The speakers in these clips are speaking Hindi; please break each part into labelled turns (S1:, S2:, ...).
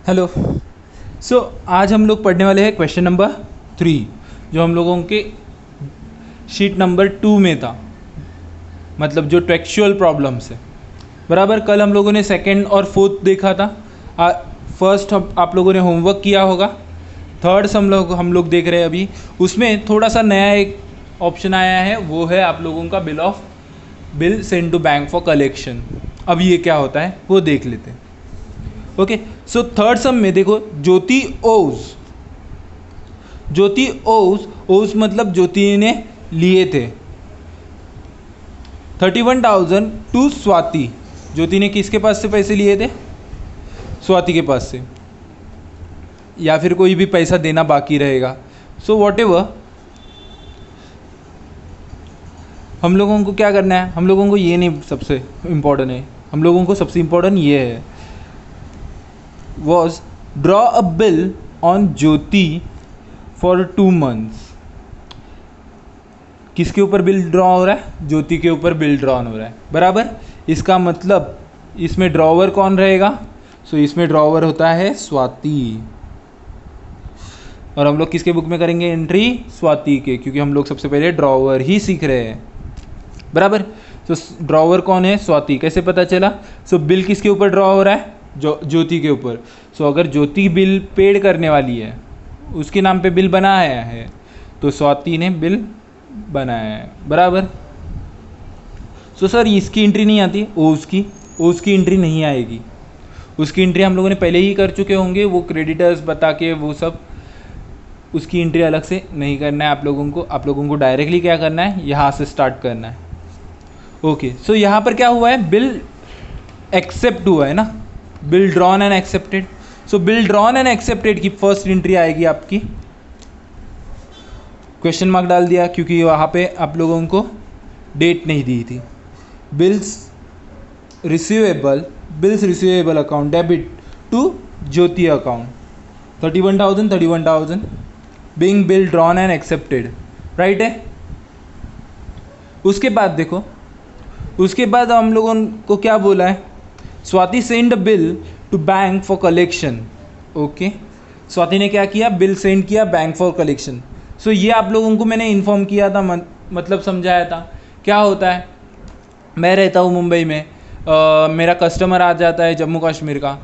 S1: हेलो। आज हम लोग पढ़ने वाले हैं क्वेश्चन नंबर 3 जो हम लोगों के शीट नंबर 2 में था, मतलब जो टेक्सचुअल प्रॉब्लम्स है। बराबर, कल हम लोगों ने सेकंड और फोर्थ देखा था। फर्स्ट आप लोगों ने होमवर्क किया होगा। थर्ड हम लोग देख रहे हैं अभी। उसमें थोड़ा सा नया एक ऑप्शन आया है, वो है आप लोगों का bill send to bank for collection. अब ये क्या होता है वो देख लेते हैं। ओके, सो थर्ड सम में देखो, ज्योति ओज मतलब ज्योति ने लिए थे 31,000 टू स्वाति। ज्योति ने किसके पास से पैसे लिए थे? स्वाति के पास से, या फिर कोई भी पैसा देना बाकी रहेगा। सो वॉट एवर, हम लोगों को क्या करना है? हम लोगों को ये नहीं सबसे इम्पोर्टेंट है, हम लोगों को सबसे इम्पोर्टेंट ये है, was draw a bill on Jyoti for 2 months। किसके ऊपर बिल ड्रॉ हो रहा है? ज्योति के ऊपर बिल ड्रॉ हो रहा है। बराबर, इसका मतलब इसमें ड्रॉवर कौन रहेगा? सो इसमें ड्रॉवर होता है स्वाति। और हम लोग किसके बुक में करेंगे एंट्री? स्वाति के, क्योंकि हम लोग सबसे पहले ड्रॉवर ही सीख रहे हैं। बराबर, तो ड्रॉवर कौन है? स्वाति। कैसे पता चला? सो बिल किसके ऊपर ड्रॉ हो रहा है? ज्योति के ऊपर। सो अगर ज्योति बिल पेड करने वाली है, उसके नाम पे बिल बनाया है, तो स्वाति ने बिल बनाया है। बराबर। सो सर इसकी एंट्री नहीं आती, ओस की एंट्री नहीं आएगी। उसकी एंट्री हम लोगों ने पहले ही कर चुके होंगे, वो क्रेडिटर्स बता के वो सब। उसकी एंट्री अलग से नहीं करना है आप लोगों को डायरेक्टली क्या करना है? यहाँ से स्टार्ट करना है। ओके, सो यहाँ पर क्या हुआ है? बिल एक्सेप्ट हुआ है ना, bill drawn and accepted. So bill drawn and accepted की फर्स्ट एंट्री आएगी आपकी, क्वेश्चन मार्क डाल दिया क्योंकि वहाँ पे आप लोगों को डेट नहीं दी थी। Bills receivable account debit to Jyoti account 31,000 being bill drawn and accepted, right है। उसके बाद देखो, उसके बाद हम लोगों को क्या बोला है? Swati send bill to bank for collection. Okay, Swati ने क्या किया? बिल सेंड किया बैंक फॉर कलेक्शन। सो ये आप लोगों को मैंने इन्फॉर्म किया था, मतलब समझाया था। क्या होता है, मैं रहता हूँ मुंबई में, मेरा कस्टमर आ जाता है जम्मू कश्मीर का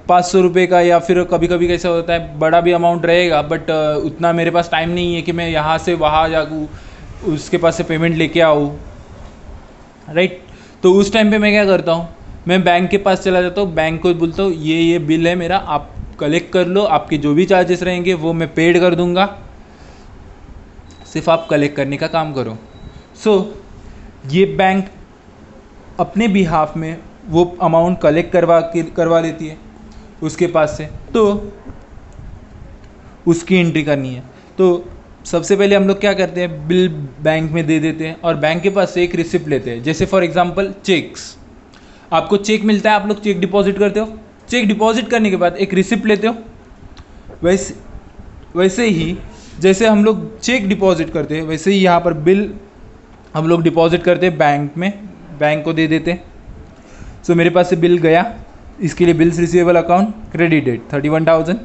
S1: 500 रुपये का, या फिर कभी कभी कैसा होता है बड़ा भी अमाउंट रहेगा, बट उतना मेरे पास टाइम नहीं है कि मैं यहाँ से वहाँ जाऊँ, उसके पास से पेमेंट लेके आऊँ, राइट। तो उस टाइम पे मैं क्या करता हूँ? मैं बैंक के पास चला जाता हूँ, बैंक को बोलता हूँ ये बिल है मेरा, आप कलेक्ट कर लो, आपके जो भी चार्जेस रहेंगे वो मैं पेड कर दूंगा, सिर्फ आप कलेक्ट करने का काम करो। सो ये बैंक अपने बिहाफ में वो अमाउंट कलेक्ट करवा लेती है उसके पास से, तो उसकी एंट्री करनी है। तो सबसे पहले हम लोग क्या करते हैं? बिल बैंक में दे देते हैं और बैंक के पास से एक रिसिप्ट लेते हैं। जैसे फॉर एग्जांपल चेक्स, आपको चेक मिलता है, आप लोग चेक डिपॉजिट करते हो, चेक डिपॉजिट करने के बाद एक रिसिप्ट लेते हो। वैसे ही जैसे हम लोग चेक डिपॉजिट करते हैं, वैसे ही यहाँ पर बिल हम लोग डिपॉजिट करते हैं बैंक में, बैंक को दे देते हैं। सो मेरे पास से बिल गया, इसके लिए बिल्स रिसीवेबल अकाउंट क्रेडिटेड 31,000,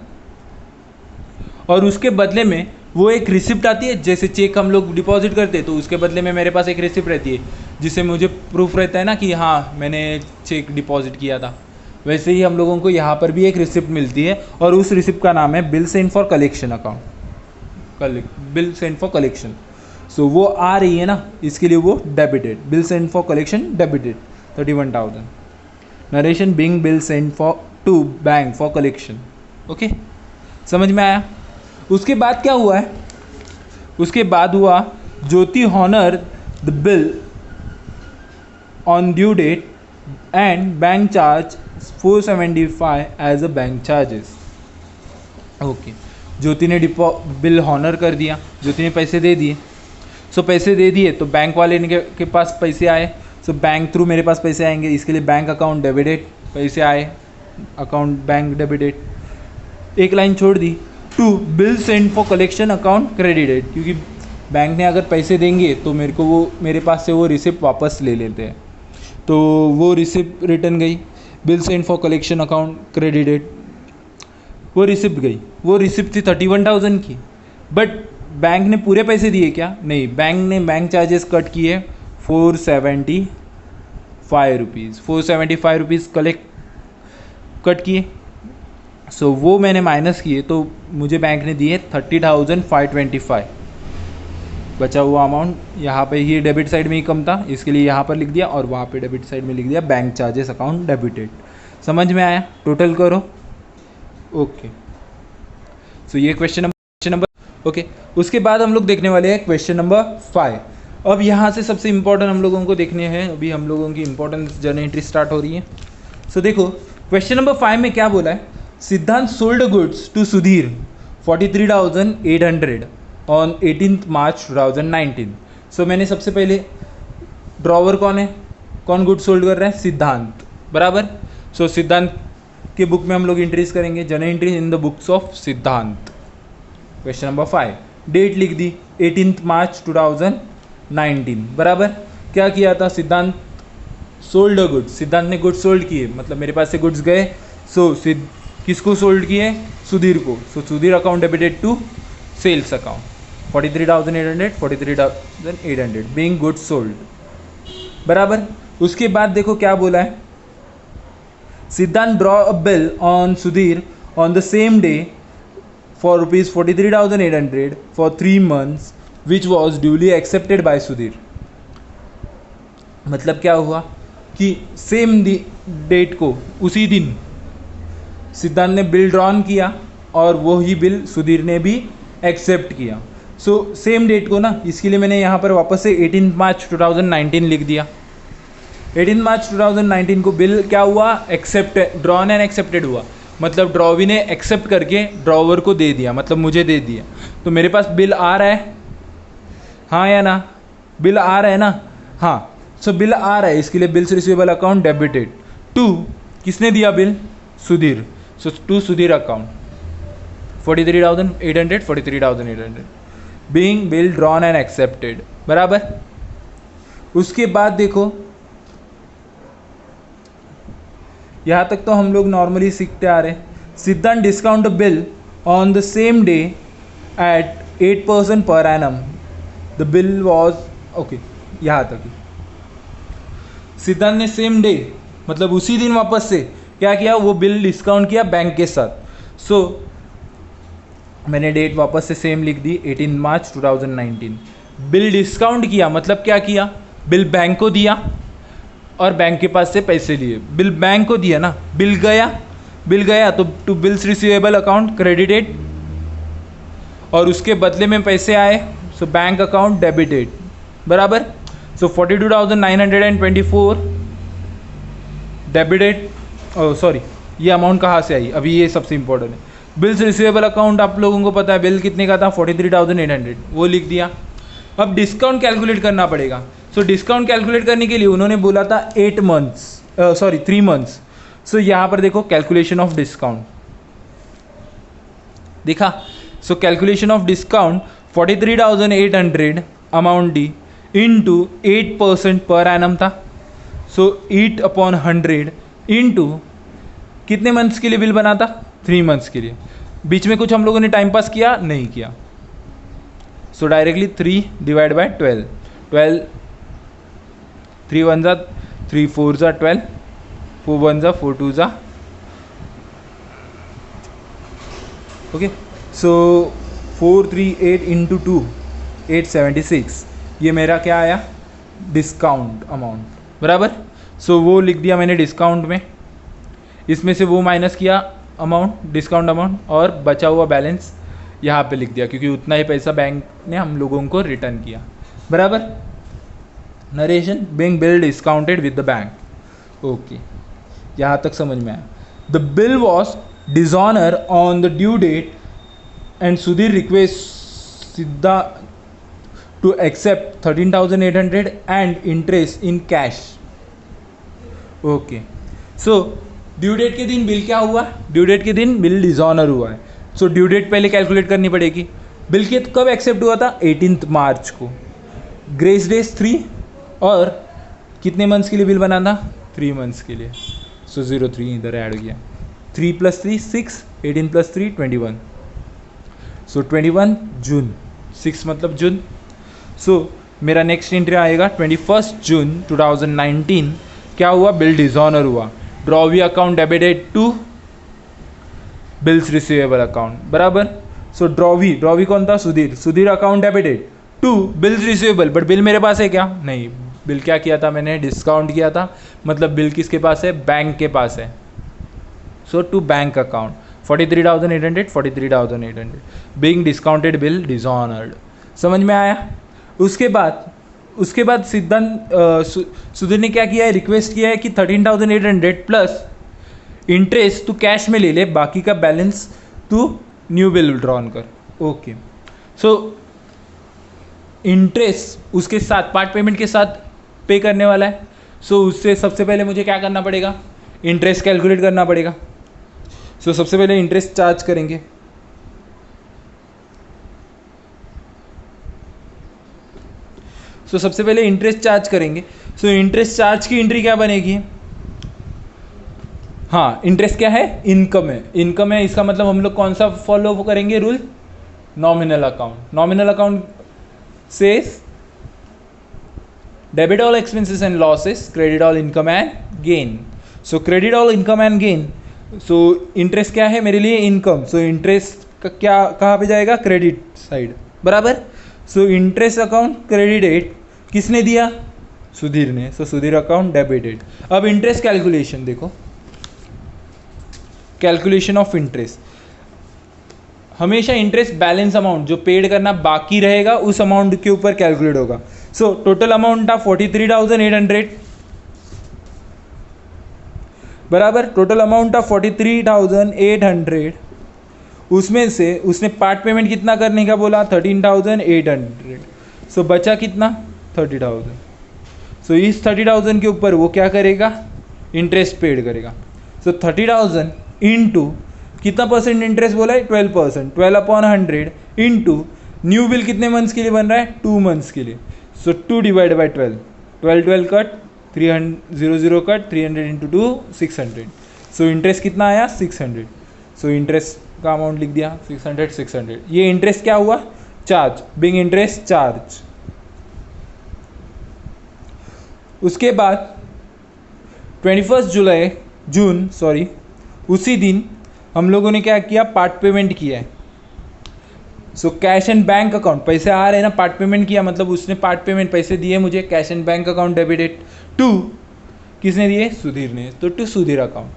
S1: और उसके बदले में वो एक रिसिप्ट आती है। जैसे चेक हम लोग डिपॉजिट करते हैं तो उसके बदले में मेरे पास एक रिसिप्ट रहती है, जिससे मुझे प्रूफ रहता है ना कि हाँ मैंने चेक डिपॉजिट किया था। वैसे ही हम लोगों को यहाँ पर भी एक रिसिप्ट मिलती है, और उस रिसिप्ट का नाम है bill send for collection account, bill send for collection. So वो आ रही है ना, इसके लिए वो debited, bill send for collection debited 31,000, narration being bill send for to bank for collection. Okay, समझ में आया? उसके बाद क्या हुआ है? उसके बाद हुआ Jyoti honour the bill on due date and bank charge 475 as a bank charges. Okay, Jyoti ने बिल हॉनर कर दिया, ज्योति ने पैसे दे दिए। सो पैसे दे दिए तो बैंक वाले के पास पैसे आए। सो बैंक थ्रू मेरे पास पैसे आएंगे, इसके लिए बैंक अकाउंट डेबिटेड, पैसे आए, अकाउंट बैंक डेबिटेड। एक लाइन छोड़ दी, to bill send for collection account credited, क्योंकि बैंक ने अगर पैसे देंगे तो मेरे पास से वो रिसिप्ट वापस ले लेते हैं। तो वो रिसिप्ट रिटर्न गई, bill send for collection account credited. वो रिसिप्ट गई, वो रिसिप्ट थी 31,000 की, बट बैंक ने पूरे पैसे दिए क्या? नहीं, बैंक ने बैंक चार्जेस कट किए 475 रुपीज़, 475 रुपीज़ कलेक्ट कट किए। सो वो मैंने माइनस किए तो मुझे बैंक ने दिए 30,525। बचा हुआ अमाउंट यहाँ पे ही डेबिट साइड में ही कम था, इसके लिए यहाँ पर लिख दिया और वहाँ पे डेबिट साइड में लिख दिया बैंक चार्जेस अकाउंट डेबिटेड। समझ में आया? टोटल करो। ओके, सो ये क्वेश्चन नंबर ओके। उसके बाद हम लोग देखने वाले हैं क्वेश्चन नंबर 5। अब यहाँ से सबसे इम्पोर्टेंट हम लोगों को देखने हैं, अभी हम लोगों की इम्पोर्टेंट जर्नल एंट्री स्टार्ट हो रही है। सो देखो क्वेश्चन नंबर 5 में क्या बोला है, Siddhant sold goods to Sudhir 43,800 on 18 March 2019। So मैंने सबसे पहले ड्रॉवर कौन है, कौन गुड सोल्ड कर रहा है? सिद्धांत, बराबर। सो सिद्धांत के बुक में हम लोग एंट्रीज करेंगे, journal entry in the books of सिद्धांत। क्वेश्चन नंबर 5, डेट लिख दी 18 मार्च 2019, बराबर। क्या किया था? सिद्धांत सोल्ड गुड्स, सिद्धांत ने गुड्स सोल्ड किए, मतलब मेरे पास से गुड्स गए। सो किसको सोल्ड किए? सुधीर को। So Sudhir account debited to sales account 43,800 being goods sold, बराबर। उसके बाद देखो क्या बोला है, Siddhant draw a bill on Sudhir on the same day for rupees 43,800 for 3 months which was duly accepted by Sudhir. मतलब क्या हुआ कि सेम डेट को, उसी दिन सिद्धांत ने बिल ड्रॉन किया और वही बिल सुधीर ने भी एक्सेप्ट किया। सो सेम डेट को ना, इसके लिए मैंने यहाँ पर वापस से 18 मार्च 2019 लिख दिया। 18 मार्च 2019 को बिल क्या हुआ? एक्सेप्ट, ड्रॉन एंड एक्सेप्टेड हुआ, मतलब ड्रॉवी ने एक्सेप्ट करके ड्रॉवर को दे दिया, मतलब मुझे दे दिया। तो मेरे पास बिल आ रहा है, हाँ या ना? बिल आ रहा है ना? हाँ। सो बिल आ रहा है, इसके लिए bills receivable account debited to, किसने दिया bill? Sudhir. So to Sudhir account 43,800 being bill drawn and accepted, बराबर। उसके बाद देखो यहाँ तक तो हम लोग नॉर्मली सीखते आ रहे हैं। सिद्धांत discount bill on the same day at 8% per annum, the bill was okay, यहाँ तक ही। सिद्धांत ने सेम डे मतलब उसी दिन वापस से क्या किया? वो बिल डिस्काउंट किया बैंक के साथ। सो मैंने डेट वापस से सेम लिख दी 18 मार्च 2019। बिल डिस्काउंट किया मतलब क्या किया? बिल बैंक को दिया और बैंक के पास से पैसे लिए। बिल बैंक को दिया ना, बिल गया तो to bills receivable account credited, और उसके बदले में पैसे आए, सो बैंक अकाउंट डेबिटेड, बराबर। सो 42,924 डेबिटेड, सॉरी ये अमाउंट कहाँ से आई? अभी ये सबसे इंपॉर्टेंट है। बिल्स रिसीवेबल अकाउंट आप लोगों को पता है बिल कितने का था? 43,800, वो लिख दिया। अब डिस्काउंट कैलकुलेट करना पड़ेगा। सो डिस्काउंट कैलकुलेट करने के लिए उन्होंने बोला था 3 months। सो यहाँ पर देखो कैलकुलेशन ऑफ डिस्काउंट देखा। So calculation of discount 43,800 amount D into 8% per annum था। सो 8/100 इंटू कितने मंथ्स के लिए बिल बना था? 3 months के लिए। बीच में कुछ हम लोगों ने टाइम पास किया? नहीं किया। सो डायरेक्टली 3 डिवाइड बाय 12, 3 1 जा 3 4 जा 12, 4 1 जा 4 2 जा ओके। सो 438 इंटू 2 876, ये मेरा क्या आया? डिस्काउंट अमाउंट, बराबर। सो वो लिख दिया मैंने डिस्काउंट में, इसमें से वो माइनस किया अमाउंट, डिस्काउंट अमाउंट, और बचा हुआ बैलेंस यहाँ पे लिख दिया क्योंकि उतना ही पैसा बैंक ने हम लोगों को रिटर्न किया, बराबर। Narration being bill discounted with the bank, okay, यहाँ तक समझ में आया। The bill was dishonour on the due date and Sudhir request Siddha to accept 13,800 and interest in cash, okay. So due date के दिन बिल क्या हुआ? ड्यू डेट के दिन बिल डिसऑनर हुआ है। सो ड्यू डेट पहले कैलकुलेट करनी पड़ेगी। बिल के कब एक्सेप्ट हुआ था? 18 मार्च को। ग्रेस डेज 3, और कितने मंथ्स के लिए बिल बना था? 3 months के लिए। सो 03 इधर ऐड हो गया, 3 + 3 6, 18 + 3 21, सो 21 जून, 6 मतलब जून। सो मेरा नेक्स्ट एंट्री आएगा 21 जून 2019। क्या हुआ? बिल डिसऑनर हुआ। Drawee account debited to bills receivable account, बराबर। सो ड्रॉवी कौन था? Sudhir account debited to bills receivable, but bill मेरे पास है क्या? नहीं। बिल क्या किया था मैंने? डिस्काउंट किया था, मतलब बिल किसके पास है? बैंक के पास है। So to bank account 43,800, 43,800 being discounted bill dishonoured. समझ में आया? उसके बाद सिद्धांत सुधीर ने क्या किया है? रिक्वेस्ट किया है कि 13,800 प्लस इंटरेस्ट तू कैश में ले ले, बाकी का बैलेंस तू न्यू बिल विड्रॉन कर। ओके, सो इंटरेस्ट उसके साथ पार्ट पेमेंट के साथ पे करने वाला है। सो उससे सबसे पहले मुझे क्या करना पड़ेगा? इंटरेस्ट कैलकुलेट करना पड़ेगा। सो सबसे पहले इंटरेस्ट चार्ज करेंगे। सबसे पहले इंटरेस्ट चार्ज करेंगे। इंटरेस्ट चार्ज की एंट्री क्या बनेगी? हाँ, इंटरेस्ट क्या है? इनकम है। इनकम है, इसका मतलब हम लोग कौन सा फॉलो करेंगे rule? Nominal account. Nominal account says debit all expenses and losses, credit all income and gain. So credit all income and gain. So interest क्या है मेरे लिए? इनकम। सो इंटरेस्ट का क्या कहाँ पे जाएगा? क्रेडिट साइड, बराबर। सो इंटरेस्ट अकाउंट क्रेडिटेड, किसने दिया? सुधीर ने। सो सुधीर अकाउंट डेबिटेड। अब इंटरेस्ट कैलकुलेशन देखो, कैलकुलेशन ऑफ इंटरेस्ट। हमेशा इंटरेस्ट बैलेंस अमाउंट जो पेड करना बाकी रहेगा उस अमाउंट के ऊपर कैलकुलेट होगा। सो टोटल अमाउंट था 43,800, बराबर। टोटल अमाउंट था 43,800, उसमें से उसने पार्ट पेमेंट कितना करने का बोला? 13,800। सो बचा कितना? 30,000। सो इस 30,000 के ऊपर वो क्या करेगा? इंटरेस्ट पेड करेगा। सो 30,000 इंटू कितना परसेंट इंटरेस्ट बोला है? 12%। 12/100 इंटू न्यू बिल कितने मंथ्स के लिए बन रहा है? 2 मंथ्स के लिए। सो 2 divide by 12, 12 cut, 300 cut, 300 into 2 600। So interest कितना आया? 600। सो इंटरेस्ट का अमाउंट लिख दिया 600। ये इंटरेस्ट क्या हुआ? Charge, being interest charge. उसके बाद 21 जून उसी दिन हम लोगों ने क्या किया? पार्ट पेमेंट किया है। So cash and bank account, पैसे आ रहे हैं ना, पार्ट पेमेंट किया मतलब उसने पार्ट पेमेंट पैसे दिए मुझे। Cash and bank account debited to, किसने दिए? सुधीर ने। तो टू सुधीर अकाउंट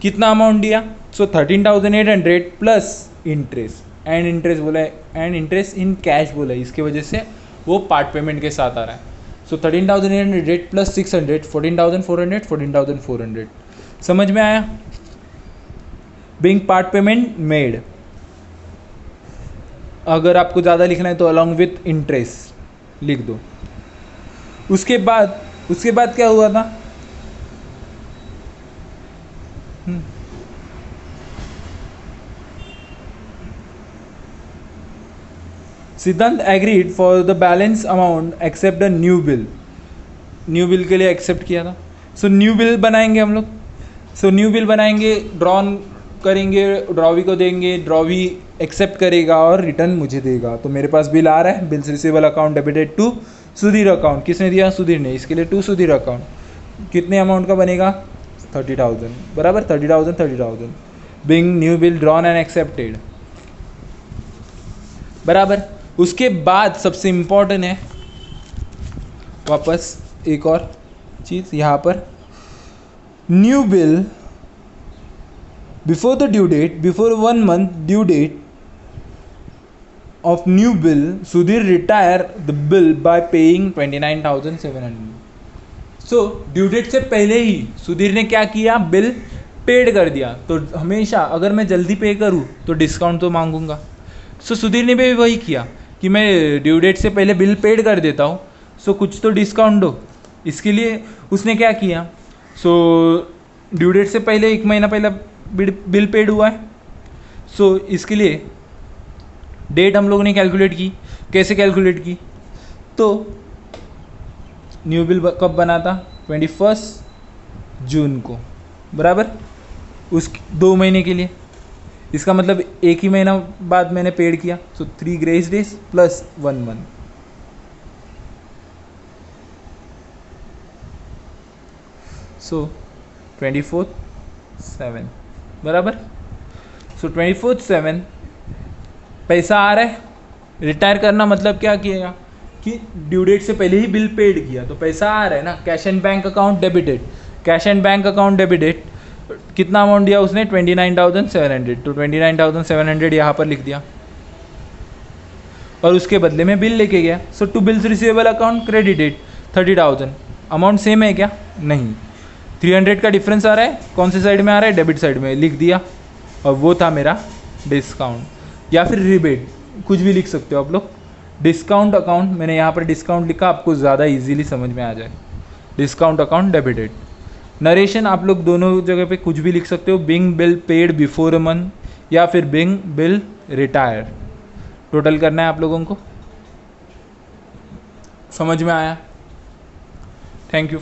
S1: कितना अमाउंट दिया? So 13,800 plus interest and interest बोला है, एंड इंटरेस्ट इन कैश बोला है, इसके वजह से वो पार्ट पेमेंट के साथ आ रहा है। सो 13,800 प्लस 600, 14,400, 14,400। समझ में आया? Being part payment made. अगर आपको ज़्यादा लिखना है तो अलॉन्ग विथ इंटरेस्ट लिख दो। उसके बाद क्या हुआ था? Siddhant agreed for the balance amount accept the new bill. New bill के लिए एक्सेप्ट किया था। सो न्यू बिल बनाएंगे हम लोग। सो न्यू बिल बनाएंगे, ड्रॉन करेंगे, ड्रॉवी को देंगे, ड्रॉवी एक्सेप्ट करेगा और रिटर्न मुझे देगा। तो मेरे पास बिल आ रहा है, bills receivable account debited to Sudhir account. किसने दिया? सुधीर ने। इसके लिए टू सुधीर अकाउंट कितने अमाउंट का बनेगा? 30,000, बराबर। 30,000 being new bill drawn and accepted, बराबर। उसके बाद सबसे इम्पॉर्टेंट है वापस एक और चीज़ यहाँ पर, new bill before the due date, before 1 month due date of new bill, Sudhir retire the bill by paying 29,700। So due date से पहले ही सुधीर ने क्या किया? बिल पेड कर दिया। तो हमेशा अगर मैं जल्दी पे करूँ तो डिस्काउंट तो मांगूंगा। सो सुधीर ने भी वही किया कि मैं ड्यू डेट से पहले बिल पेड कर देता हूँ, सो कुछ तो डिस्काउंट दो। इसके लिए उसने क्या किया? सो ड्यू डेट से पहले 1 महीना पहले बिल पेड हुआ है। सो इसके लिए डेट हम लोगों ने कैलकुलेट की। कैसे कैलकुलेट की? तो न्यू बिल कब बना था? 21 जून को, बराबर। उस 2 महीने के लिए, इसका मतलब एक ही महीना बाद मैंने पेड किया, सो 3 ग्रेस डेज प्लस 1 मंथ। सो 24/7 बराबर। सो 24/7 पैसा आ रहा है। रिटायर करना मतलब क्या किया कि ड्यू डेट से पहले ही बिल पेड किया तो पैसा आ रहा है ना। Cash and bank account debited, cash and bank account debited. कितना अमाउंट दिया उसने 29,700, तो 29,700 यहाँ पर लिख दिया और उसके बदले में बिल लेके गया। So to bills receivable account credited 30,000। Amount same है क्या? नहीं, 300 का डिफरेंस आ रहा है। कौन सी साइड में आ रहा है? डेबिट साइड में, लिख दिया। और वो था मेरा डिस्काउंट या फिर रिबेट, कुछ भी लिख सकते हो आप लोग। डिस्काउंट अकाउंट, मैंने यहाँ पर डिस्काउंट लिखा आपको ज़्यादा इजीली समझ में आ जाए। Discount account debited. नरेशन आप लोग दोनों जगह पे कुछ भी लिख सकते हो, being bill paid before a month या फिर बिंग बिल रिटायर। टोटल करना है आप लोगों को। समझ में आया? Thank you.